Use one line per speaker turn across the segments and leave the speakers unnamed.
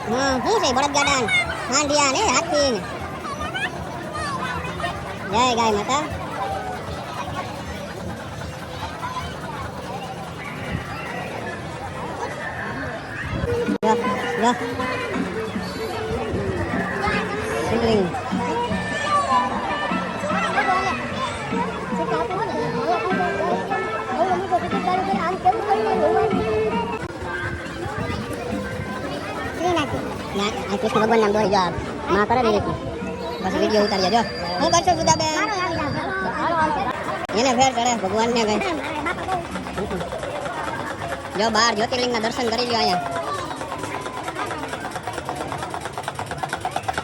શું છે બળદગાડા હાંડિયા ને હાથી ને જય ગાય માતા શિવલિંગ કૃષ્ણ ભગવાન નામ દોઈ જો માં કરે ને પછી વિડીયો ઉતારી જો હું કરશો સુધાબેન એને ફેર ચડે ભગવાન ને કઈ જો 12 જ્યોતિર્લિંગ ના દર્શન કરી લ્યો અહીંયા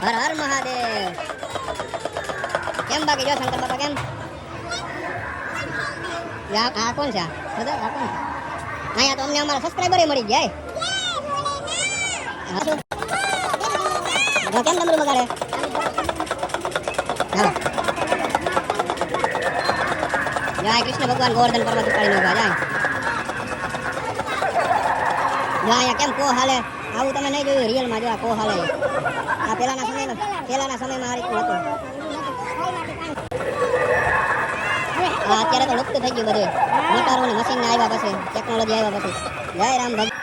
હર હર મહાદેવ કેમ બાકી જો શંકર બાપા કેમ આ કોણ છે આ કોણ અહીંયા તો અમને અમારા સબસ્ક્રાઇબર મળી ગયા કેમ ડમરું બગાડે હાલો જય કૃષ્ણ ભગવાન ગોવર્ધન પર્વત ઉપાડીને ઉભા જાય જો અહીંયા કેમ કો હાલે આવું તમે નહીં જોયું રિયલમાં જો આ કો હાલે આ પહેલાના સમયમાં આ રીતનું હતું અત્યારે તો લુપ્ત થઈ ગયું બધું મોટરો ને મશીન આવ્યા પછી ટેકનોલોજી આવ્યા પછી જય રામ ભગવાન